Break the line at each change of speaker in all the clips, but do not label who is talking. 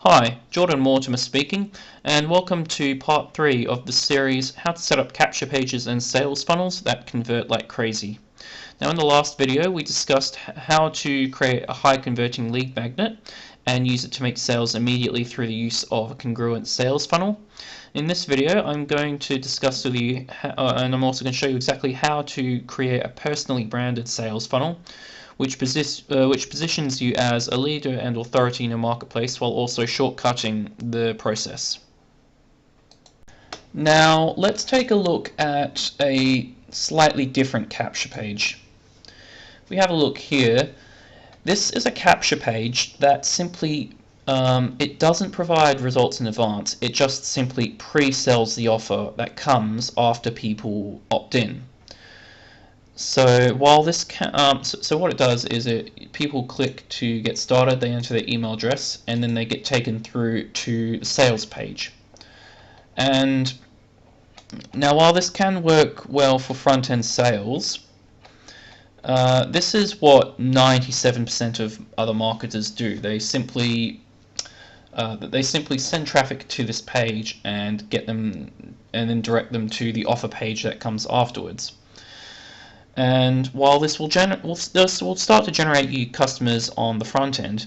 Hi, Jordan Mortimer speaking, and welcome to part 3 of the series How to Set Up Capture Pages and Sales Funnels That Convert Like Crazy. Now in the last video we discussed how to create a high converting lead magnet and use it to make sales immediately through the use of a congruent sales funnel. In this video I'm going to discuss with you, and I'm also going to show you exactly how to create a personally branded sales funnel which positions you as a leader and authority in your marketplace while also shortcutting the process. Now let's take a look at a slightly different capture page. We have a look here. This is a capture page that simply it doesn't provide results in advance. It just simply pre-sells the offer that comes after people opt in. So while this so what it does is people click to get started, they enter their email address, and then they get taken through to the sales page. And now while this can work well for front-end sales, this is what 97% of other marketers do. They simply send traffic to this page and get them, and then direct them to the offer page that comes afterwards. And while this will start to generate you customers on the front end,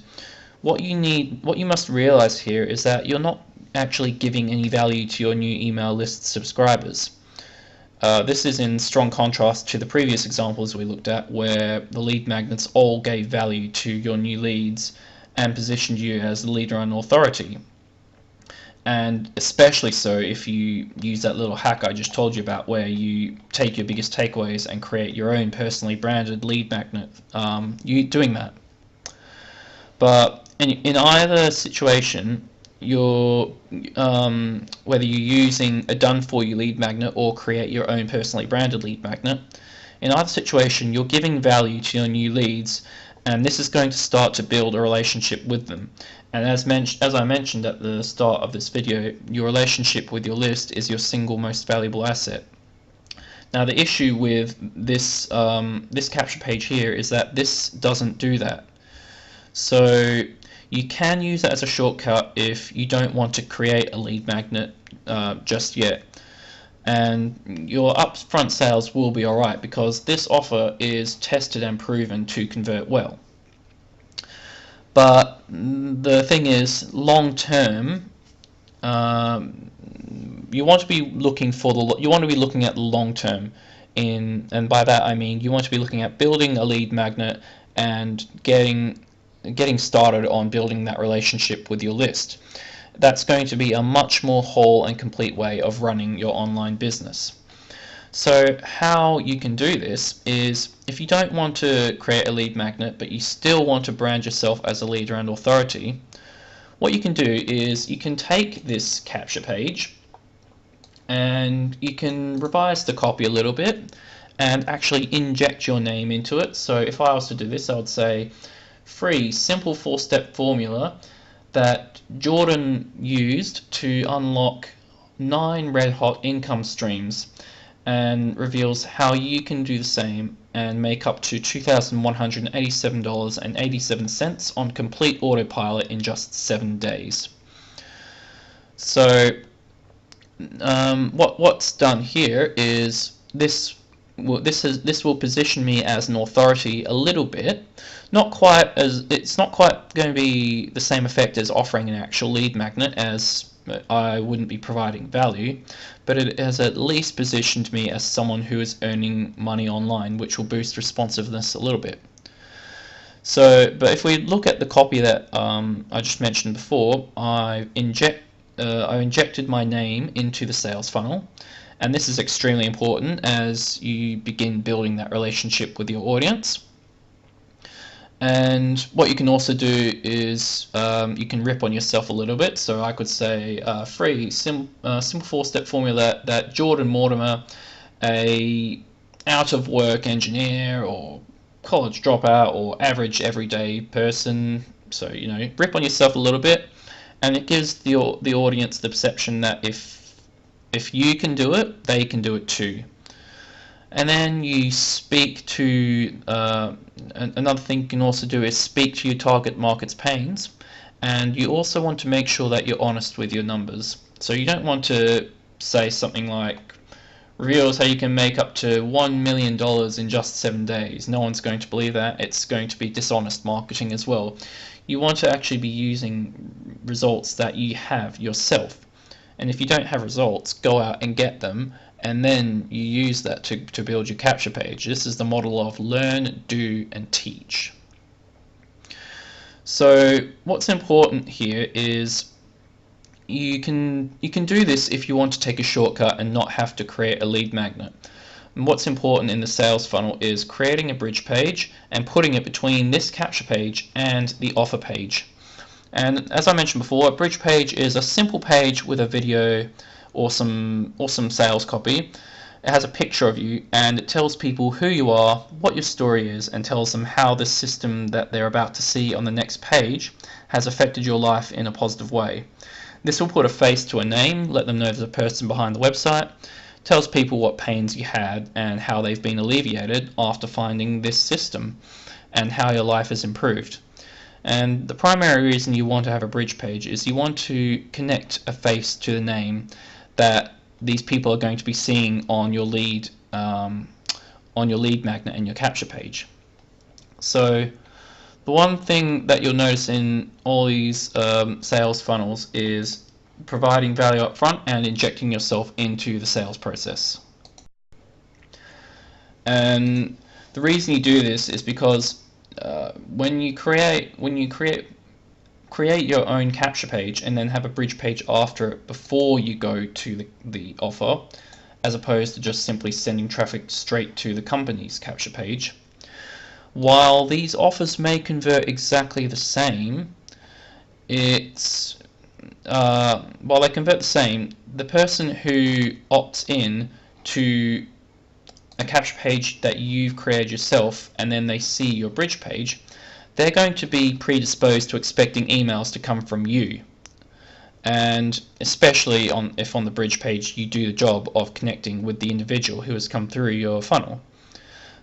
what you must realize here is that you're not actually giving any value to your new email list subscribers. This is in strong contrast to the previous examples we looked at, where the lead magnets all gave value to your new leads and positioned you as the leader and authority. And especially so if you use that little hack I just told you about, where you take your biggest takeaways and create your own personally branded lead magnet. You doing that. But in either situation, you're whether you're using a done-for-you lead magnet or create your own personally branded lead magnet, in either situation you're giving value to your new leads, and this is going to start to build a relationship with them. And as I mentioned at the start of this video, your relationship with your list is your single most valuable asset. Now the issue with this this capture page here is that this doesn't do that. So you can use that as a shortcut if you don't want to create a lead magnet just yet. And your upfront sales will be alright because this offer is tested and proven to convert well. But the thing is, long term, you want to be looking at the long term, and by that I mean you want to be looking at building a lead magnet and getting started on building that relationship with your list. That's going to be a much more whole and complete way of running your online business. So how you can do this is, if you don't want to create a lead magnet but you still want to brand yourself as a leader and authority, what you can do is you can take this capture page and you can revise the copy a little bit and actually inject your name into it. So if I was to do this, I would say free simple 4-step formula that Jordan used to unlock 9 red hot income streams, and reveals how you can do the same and make up to $2,187.87 on complete autopilot in just 7 days. So what's done here is this will position me as an authority a little bit. It's not quite going to be the same effect as offering an actual lead magnet, as I wouldn't be providing value, but it has at least positioned me as someone who is earning money online, which will boost responsiveness a little bit. So, but if we look at the copy that I just mentioned before, I injected my name into the sales funnel, and this is extremely important as you begin building that relationship with your audience. And what you can also do is you can rip on yourself a little bit. So I could say free simple 4-step formula that Jordan Mortimer, a out of work engineer or college dropout or average everyday person, so rip on yourself a little bit, and it gives the audience the perception that if you can do it, they can do it too. And then you speak to another thing you can also do is speak to your target market's pains And you also want to make sure that you're honest with your numbers. So you don't want to say something like, reveals how you can make up to $1 million in just 7 days. No one's going to believe that. It's going to be dishonest marketing as well. You want to actually be using results that you have yourself. And if you don't have results, go out and get them, and then you use that to build your capture page. This is the model of learn, do, and teach. So what's important here is you can do this if you want to take a shortcut and not have to create a lead magnet. And what's important in the sales funnel is creating a bridge page and putting it between this capture page and the offer page. And as I mentioned before, a bridge page is a simple page with a video or some sales copy. It has a picture of you and it tells people who you are, what your story is, and tells them how the system that they're about to see on the next page has affected your life in a positive way. This will put a face to a name, let them know there's a person behind the website, tells people what pains you had and how they've been alleviated after finding this system, and how your life has improved. And the primary reason you want to have a bridge page is you want to connect a face to the name that these people are going to be seeing on your lead magnet and your capture page. So the one thing that you'll notice in all these sales funnels is providing value up front and injecting yourself into the sales process. And the reason you do this is because when you create your own capture page and then have a bridge page after it before you go to the offer, as opposed to just simply sending traffic straight to the company's capture page, while these offers may convert exactly the same, while they convert the same, the person who opts in to a capture page that you've created yourself and then they see your bridge page, they're going to be predisposed to expecting emails to come from you. And especially if on the bridge page you do the job of connecting with the individual who has come through your funnel.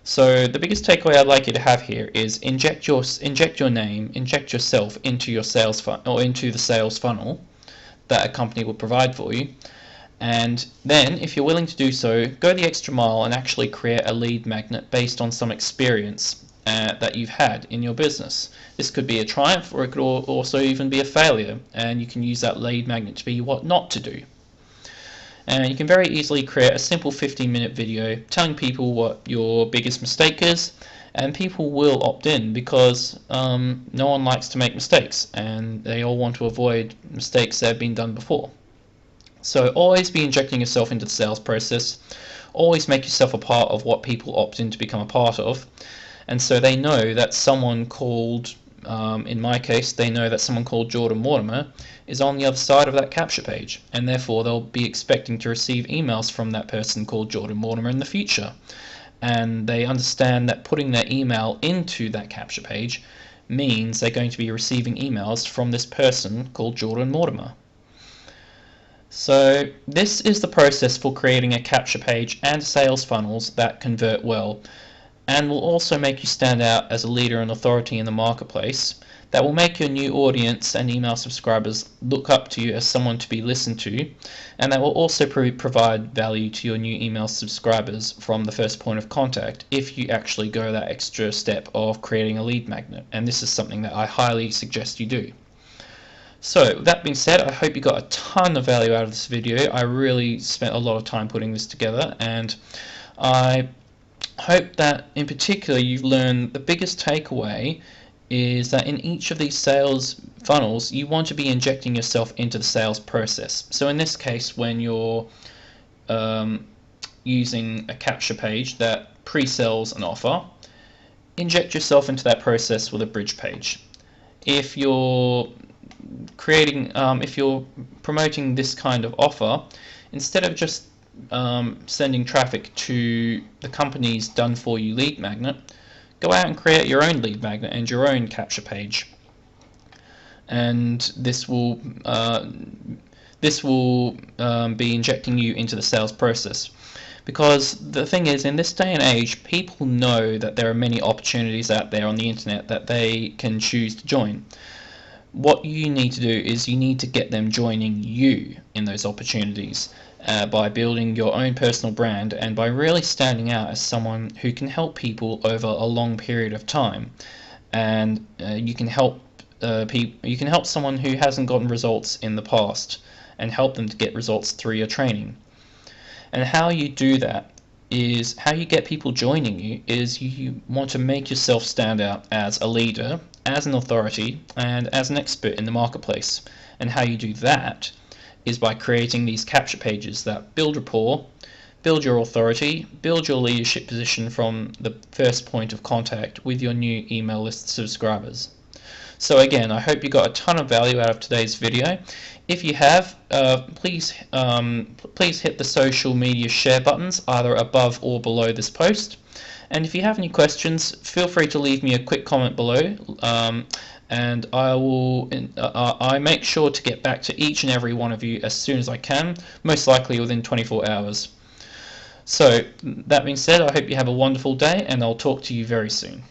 So the biggest takeaway I'd like you to have here is inject your name, inject yourself into your sales funnel, or into the sales funnel that a company will provide for you. And then, if you're willing to do so, go the extra mile and actually create a lead magnet based on some experience that you've had in your business. This could be a triumph, or it could also even be a failure, and you can use that lead magnet to be what not to do. And you can very easily create a simple 15-minute video telling people what your biggest mistake is, and people will opt in because no one likes to make mistakes and they all want to avoid mistakes that have been done before. So always be injecting yourself into the sales process, always make yourself a part of what people opt in to become a part of, and so they know that someone called, in my case, they know that someone called Jordan Mortimer is on the other side of that capture page, and therefore they'll be expecting to receive emails from that person called Jordan Mortimer in the future. And they understand that putting their email into that capture page means they're going to be receiving emails from this person called Jordan Mortimer. So this is the process for creating a capture page and sales funnels that convert well, and will also make you stand out as a leader and authority in the marketplace, that will make your new audience and email subscribers look up to you as someone to be listened to, and that will also provide value to your new email subscribers from the first point of contact if you actually go that extra step of creating a lead magnet. And this is something that I highly suggest you do. So that being said, I hope you got a ton of value out of this video. I really spent a lot of time putting this together, and I hope that in particular you've learned the biggest takeaway is that in each of these sales funnels you want to be injecting yourself into the sales process. So in this case, when you're using a capture page that pre-sells an offer, inject yourself into that process with a bridge page. If you're if you're promoting this kind of offer, instead of just sending traffic to the company's done-for-you lead magnet, go out and create your own lead magnet and your own capture page. And this will be injecting you into the sales process. Because the thing is, in this day and age, people know that there are many opportunities out there on the internet that they can choose to join. What you need to do is you need to get them joining you in those opportunities by building your own personal brand and by really standing out as someone who can help people over a long period of time. And you can help you can help someone who hasn't gotten results in the past and help them to get results through your training. And how you do that is how you get people joining you is you want to make yourself stand out as a leader, as an authority, and as an expert in the marketplace. And how you do that is by creating these capture pages that build rapport, build your authority, build your leadership position from the first point of contact with your new email list subscribers. So again, I hope you got a ton of value out of today's video. If you have, please hit the social media share buttons either above or below this post. And if you have any questions, feel free to leave me a quick comment below, and I make sure to get back to each and every one of you as soon as I can, most likely within 24 hours. So that being said, I hope you have a wonderful day, and I'll talk to you very soon.